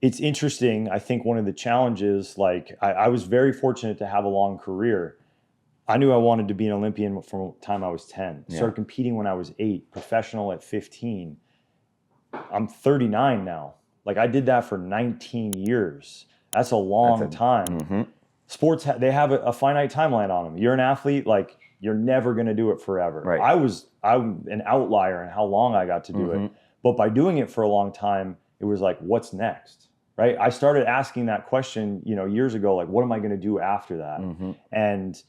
it's interesting. I think one of the challenges, like I was very fortunate to have a long career. I knew I wanted to be an Olympian from the time I was 10. Yeah. Started competing when I was 8, professional at 15. I'm 39 now. Like I did that for 19 years. That's a That's long a, time. mm-hmm. Sports, they have a finite timeline on them. You're an athlete, like you're never going to do it forever. Right. I'm an outlier in how long I got to do it. Mm-hmm. But by doing it for a long time, it was like, what's next? Right. I started asking that question, years ago, like, what am I going to do after that? Mm-hmm. And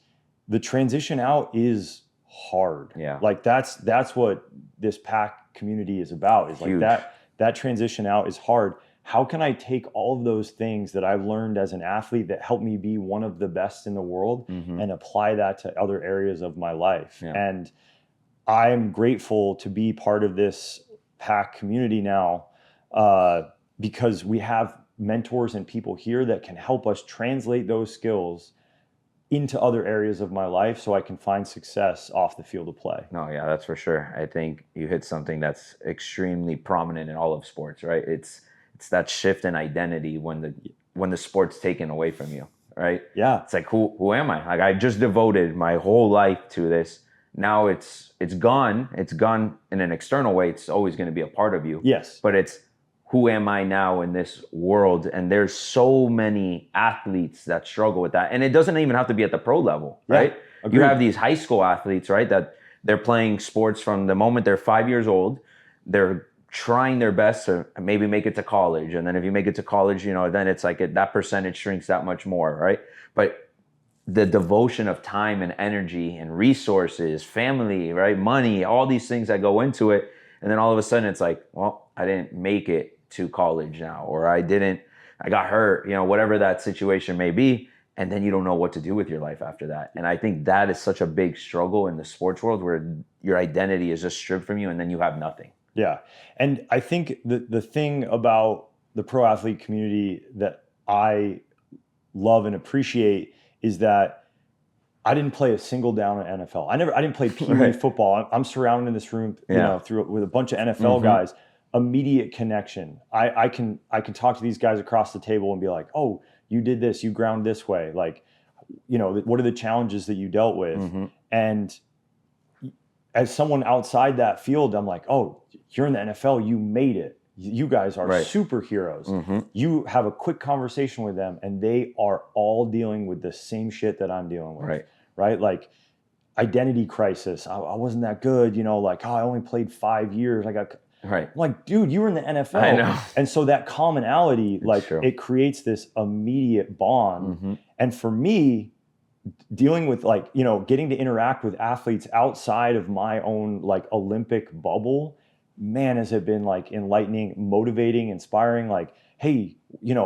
the transition out is hard. Yeah. Like that's what this pack community is about, is like Huge. that transition out is hard. How can I take all of those things that I've learned as an athlete that helped me be one of the best in the world Mm-hmm. and apply that to other areas of my life? Yeah. And I'm grateful to be part of this pack community now, because we have mentors and people here that can help us translate those skills into other areas of my life so I can find success off the field of play. No, yeah, that's for sure. I think you hit something that's extremely prominent in all of sports, right? It's that shift in identity when the sport's taken away from you, right? Yeah. It's like who am I? Like I just devoted my whole life to this. Now it's gone. It's gone in an external way. It's always going to be a part of you. Yes. But it's who am I now in this world? And there's so many athletes that struggle with that. And it doesn't even have to be at the pro level, right? Agreed. You have these high school athletes, right? That they're playing sports from the moment they're 5 years old. They're trying their best to maybe make it to college. And then if you make it to college, then it's like that percentage shrinks that much more, right? But the devotion of time and energy and resources, family, right? Money, all these things that go into it. And then all of a sudden it's like, well, I didn't make it to college now, or I got hurt, whatever that situation may be. And then you don't know what to do with your life after that. And I think that is such a big struggle in the sports world, where your identity is just stripped from you and then you have nothing. Yeah. And I think the thing about the pro athlete community that I love and appreciate is that I didn't play a single down in NFL. I didn't play Pee Wee Right. football. I'm surrounded in this room, Yeah. with a bunch of NFL guys. Immediate connection. I can talk to these guys across the table and be like, oh, you did this, you ground this way. Like, what are the challenges that you dealt with? Mm-hmm. And as someone outside that field, I'm like, oh, you're in the NFL, you made it. You guys are Right. superheroes. Mm-hmm. You have a quick conversation with them and they are all dealing with the same shit that I'm dealing with. Right? Like identity crisis. I wasn't that good, like, oh, I only played 5 years. Right. I'm like, dude, you were in the NFL. I know. And so that commonality, true. it creates this immediate bond. Mm-hmm. And for me, dealing with getting to interact with athletes outside of my own Olympic bubble, man, has it been enlightening, motivating, inspiring. Like, hey,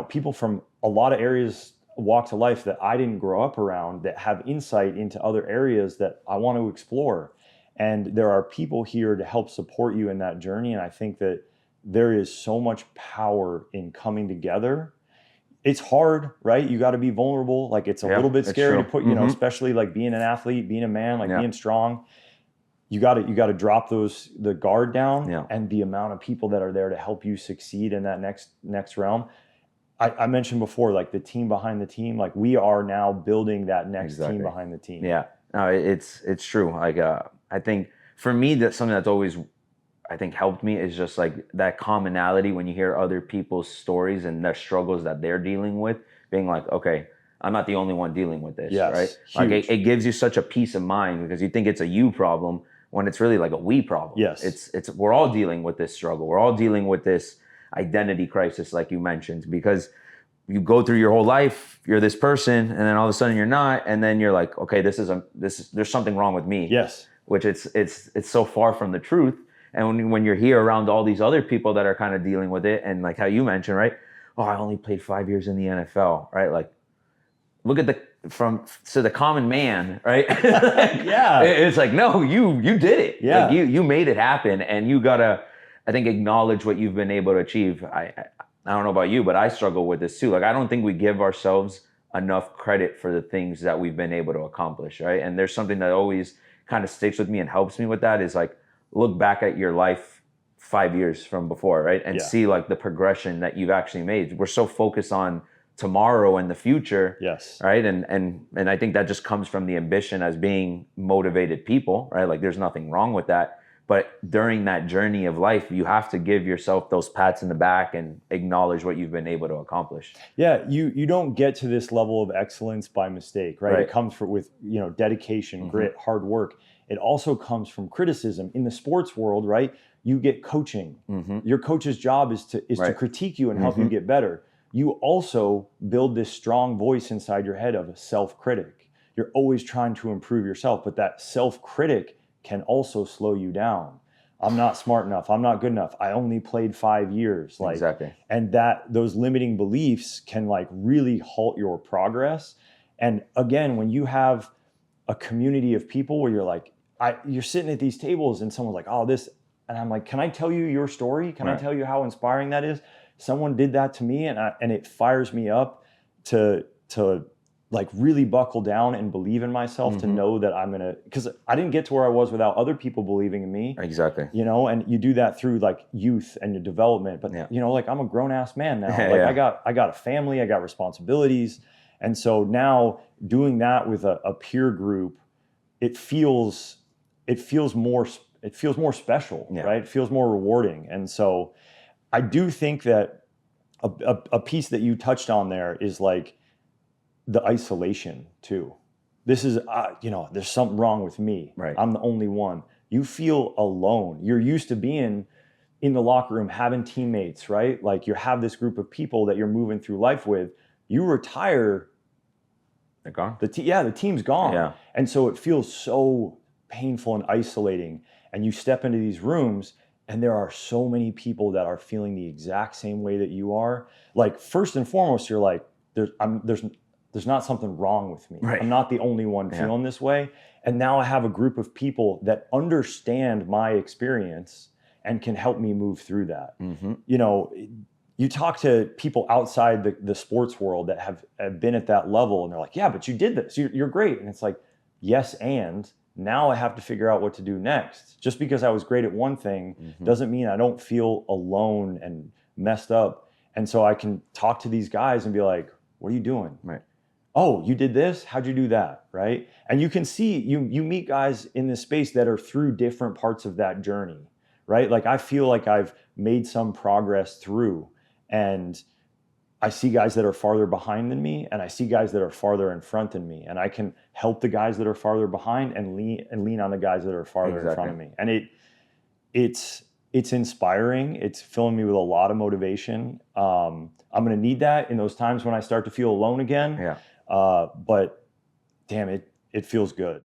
people from a lot of areas, walks of life that I didn't grow up around, that have insight into other areas that I want to explore. And there are people here to help support you in that journey. And I think that there is so much power in coming together. It's hard, right? You got to be vulnerable. Like it's a little bit scary to put, especially being an athlete, being a man, being strong. You got to drop the guard down, and the amount of people that are there to help you succeed in that next realm. I mentioned before, the team behind the team, we are now building that next team behind the team. Yeah, no, it's true. I think for me, that's something that's always, I think, helped me is just that commonality when you hear other people's stories and their struggles that they're dealing with, being like, okay, I'm not the only one dealing with this, right? Huge. It gives you such a peace of mind, because you think it's a you problem when it's really a we problem. Yes. It's we're all dealing with this struggle. We're all dealing with this identity crisis, like you mentioned, because you go through your whole life, you're this person, and then all of a sudden you're not, and then you're like, okay, there's something wrong with me. Yes. Which it's so far from the truth. And when you're here around all these other people that are kind of dealing with it, and like how you mentioned, right? Oh, I only played 5 years in the NFL, right? Look at the common man, right? Yeah. It's like, no, you did it. Yeah. You made it happen, and you gotta, I think, acknowledge what you've been able to achieve. I don't know about you, but I struggle with this too. I don't think we give ourselves enough credit for the things that we've been able to accomplish, right? And there's something that always kind of sticks with me and helps me with that is look back at your life 5 years from before, right? And Yeah. see like the progression that you've actually made. We're so focused on tomorrow and the future, Yes. right? And I think that just comes from the ambition as being motivated people, right? Like there's nothing wrong with that. But during that journey of life, you have to give yourself those pats in the back and acknowledge what you've been able to accomplish. Yeah, you don't get to this level of excellence by mistake, right? It comes with dedication, grit, hard work. It also comes from criticism. In the sports world, right? You get coaching. Your coach's job is to critique you and help you get better. You also build this strong voice inside your head of a self-critic. You're always trying to improve yourself, but that self-critic can also slow you down. I'm not smart enough. I'm not good enough. I only played 5 years. Exactly. And those limiting beliefs can really halt your progress. And again, when you have a community of people where you're sitting at these tables and someone's like, oh, this, and I'm like, can I tell you your story? Can I tell you how inspiring that is? Someone did that to me, and it fires me up to really buckle down and believe in myself, to know that I'm gonna, because I didn't get to where I was without other people believing in me. Exactly. And you do that through youth and your development. But I'm a grown ass man now. I got a family, I got responsibilities, and so now doing that with a peer group, it feels more special, right? It feels more rewarding, and so I do think that a piece that you touched on there is the isolation too. This is, there's something wrong with me. Right. I'm the only one. You feel alone. You're used to being in the locker room, having teammates, right? You have this group of people that you're moving through life with. You retire, they're gone. the team's gone. Yeah. And so it feels so painful and isolating. And you step into these rooms, and there are so many people that are feeling the exact same way that you are. First and foremost, you're like, there's not something wrong with me. Right. I'm not the only one feeling this way. And now I have a group of people that understand my experience and can help me move through that. You talk to people outside the sports world that have been at that level, and they're like, yeah, but you did this. You're great. And it's like, yes, and now I have to figure out what to do next. Just because I was great at one thing doesn't mean I don't feel alone and messed up. And so I can talk to these guys and be like, what are you doing? Right. Oh, you did this? How'd you do that? Right? And you can see, you meet guys in this space that are through different parts of that journey, right? I feel like I've made some progress through, and I see guys that are farther behind than me, and I see guys that are farther in front than me, and I can help the guys that are farther behind and lean on the guys that are farther in front of me. And it's inspiring. It's filling me with a lot of motivation. I'm going to need that in those times when I start to feel alone again. Yeah. But damn it, it feels good.